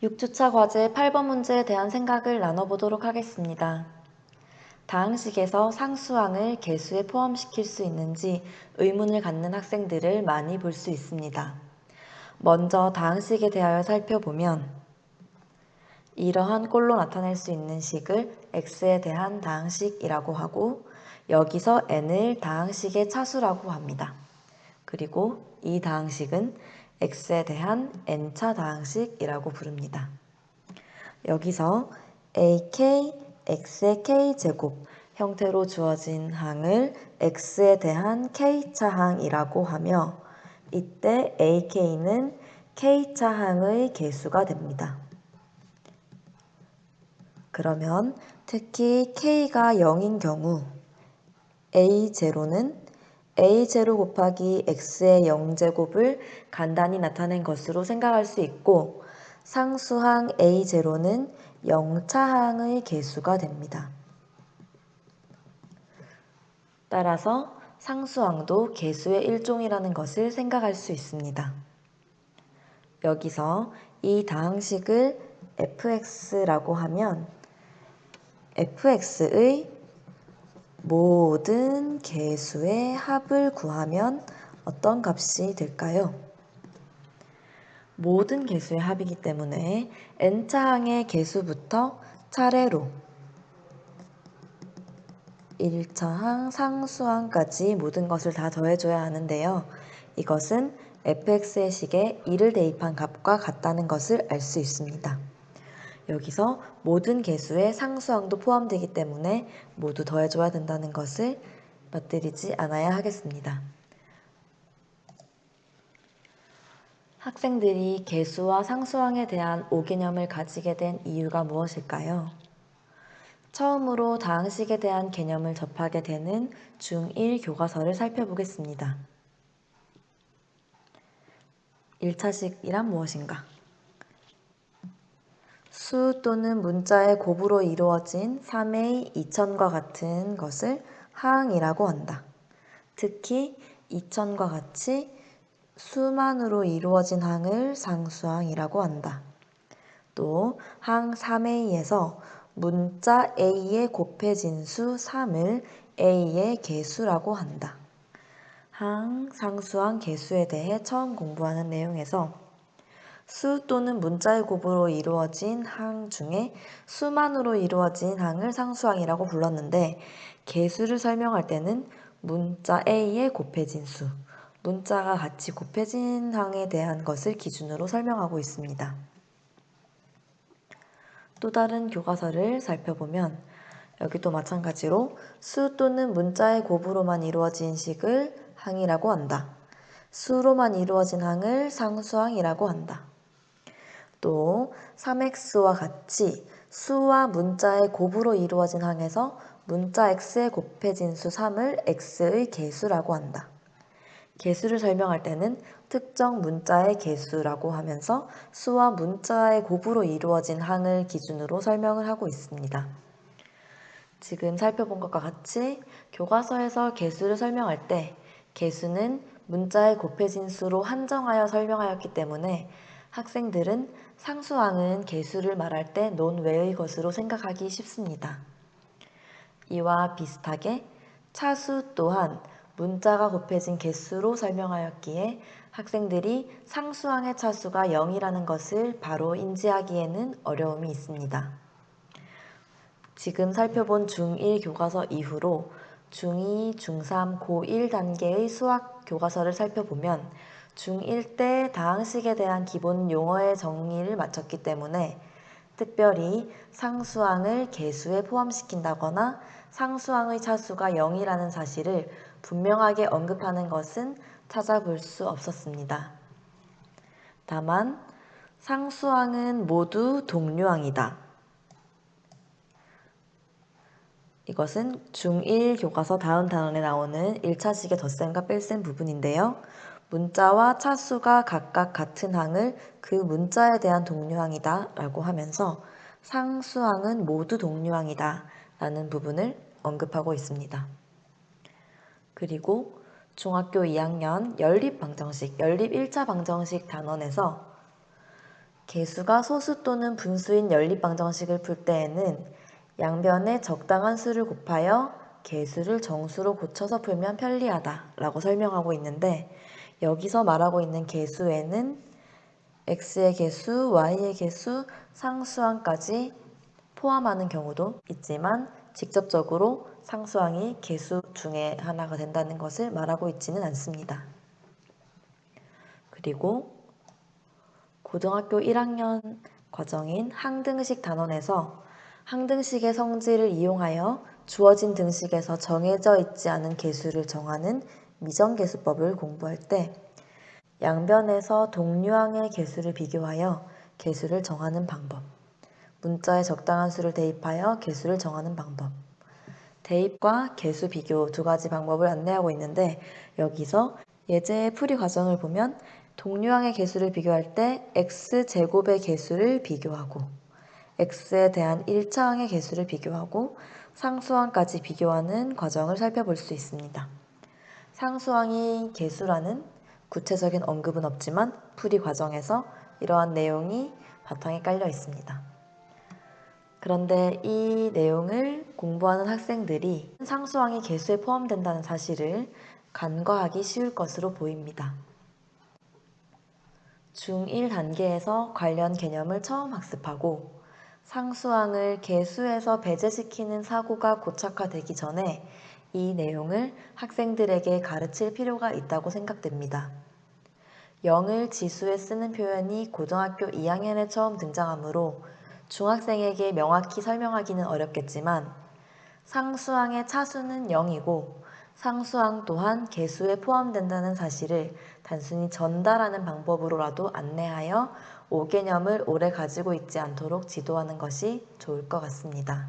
6주차 과제 8번 문제에 대한 생각을 나눠보도록 하겠습니다. 다항식에서 상수항을 계수에 포함시킬 수 있는지 의문을 갖는 학생들을 많이 볼 수 있습니다. 먼저 다항식에 대하여 살펴보면 이러한 꼴로 나타낼 수 있는 식을 x에 대한 다항식이라고 하고 여기서 n을 다항식의 차수라고 합니다. 그리고 이 다항식은 x에 대한 n차 다항식이라고 부릅니다. 여기서 ak, x의 k제곱 형태로 주어진 항을 x에 대한 k차 항이라고 하며 이때 ak는 k차 항의 개수가 됩니다. 그러면 특히 k가 0인 경우 a0는 a0 곱하기 x의 0제곱을 간단히 나타낸 것으로 생각할 수 있고 상수항 a0는 0차 항의 개수가 됩니다. 따라서 상수항도 개수의 일종이라는 것을 생각할 수 있습니다. 여기서 이 다항식을 fx라고 하면 fx의 모든 개수의 합을 구하면 어떤 값이 될까요? 모든 개수의 합이기 때문에 n차 항의 개수부터 차례로 1차 항, 상수항까지 모든 것을 다 더해줘야 하는데요. 이것은 fx의 식에 2를 대입한 값과 같다는 것을 알 수 있습니다. 여기서 모든 개수의 상수항도 포함되기 때문에 모두 더해줘야 된다는 것을 빠뜨리지 않아야 하겠습니다. 학생들이 개수와 상수항에 대한 오개념을 가지게 된 이유가 무엇일까요? 처음으로 다항식에 대한 개념을 접하게 되는 중1 교과서를 살펴보겠습니다. 1차식이란 무엇인가? 수 또는 문자의 곱으로 이루어진 3의 2000과 같은 것을 항이라고 한다. 특히 2000과 같이 수만으로 이루어진 항을 상수항이라고 한다. 또 항 3a에서 문자 a의 곱해진 수 3을 a의 개수라고 한다. 항, 상수항, 개수에 대해 처음 공부하는 내용에서 수 또는 문자의 곱으로 이루어진 항 중에 수만으로 이루어진 항을 상수항이라고 불렀는데 개수를 설명할 때는 문자 a의 곱해진 수, 문자가 같이 곱해진 항에 대한 것을 기준으로 설명하고 있습니다. 또 다른 교과서를 살펴보면 여기도 마찬가지로 수 또는 문자의 곱으로만 이루어진 식을 항이라고 한다. 수로만 이루어진 항을 상수항이라고 한다. 또 3x와 같이 수와 문자의 곱으로 이루어진 항에서 문자 x에 곱해진 수 3을 x의 개수라고 한다. 개수를 설명할 때는 특정 문자의 개수라고 하면서 수와 문자의 곱으로 이루어진 항을 기준으로 설명을 하고 있습니다. 지금 살펴본 것과 같이 교과서에서 개수를 설명할 때 개수는 문자의 곱해진 수로 한정하여 설명하였기 때문에 학생들은 상수항은 개수를 말할 때 논외의 것으로 생각하기 쉽습니다. 이와 비슷하게 차수 또한 문자가 곱해진 개수로 설명하였기에 학생들이 상수항의 차수가 0이라는 것을 바로 인지하기에는 어려움이 있습니다. 지금 살펴본 중1 교과서 이후로 중2, 중3, 고1 단계의 수학 교과서를 살펴보면 중1 때 다항식에 대한 기본 용어의 정의를 마쳤기 때문에 특별히 상수항을 개수에 포함시킨다거나 상수항의 차수가 0이라는 사실을 분명하게 언급하는 것은 찾아볼 수 없었습니다. 다만 상수항은 모두 동류항이다. 이것은 중1 교과서 다음 단원에 나오는 1차식의 덧셈과 뺄셈 부분인데요. 문자와 차수가 각각 같은 항을 그 문자에 대한 동류항이다 라고 하면서 상수항은 모두 동류항이다 라는 부분을 언급하고 있습니다. 그리고 중학교 2학년 연립 1차 방정식 단원에서 개수가 소수 또는 분수인 연립방정식을 풀 때에는 양변에 적당한 수를 곱하여 개수를 정수로 고쳐서 풀면 편리하다 라고 설명하고 있는데, 여기서 말하고 있는 개수에는 x의 개수, y의 개수, 상수항까지 포함하는 경우도 있지만 직접적으로 상수항이 개수 중에 하나가 된다는 것을 말하고 있지는 않습니다. 그리고 고등학교 1학년 과정인 항등식 단원에서 항등식의 성질을 이용하여 주어진 등식에서 정해져 있지 않은 개수를 정하는 미정계수법을 공부할 때 양변에서 동류항의 개수를 비교하여 개수를 정하는 방법, 문자에 적당한 수를 대입하여 개수를 정하는 방법, 대입과 개수 비교 두 가지 방법을 안내하고 있는데, 여기서 예제의 풀이 과정을 보면 동류항의 개수를 비교할 때 x제곱의 개수를 비교하고 x에 대한 1차항의 개수를 비교하고 상수항까지 비교하는 과정을 살펴볼 수 있습니다. 상수항이 개수라는 구체적인 언급은 없지만 풀이 과정에서 이러한 내용이 바탕에 깔려 있습니다. 그런데 이 내용을 공부하는 학생들이 상수항이 개수에 포함된다는 사실을 간과하기 쉬울 것으로 보입니다. 중1 단계에서 관련 개념을 처음 학습하고 상수항을 개수에서 배제시키는 사고가 고착화되기 전에 이 내용을 학생들에게 가르칠 필요가 있다고 생각됩니다. 0을 지수에 쓰는 표현이 고등학교 2학년에 처음 등장하므로 중학생에게 명확히 설명하기는 어렵겠지만 상수항의 차수는 0이고 상수항 또한 개수에 포함된다는 사실을 단순히 전달하는 방법으로라도 안내하여 오개념을 오래 가지고 있지 않도록 지도하는 것이 좋을 것 같습니다.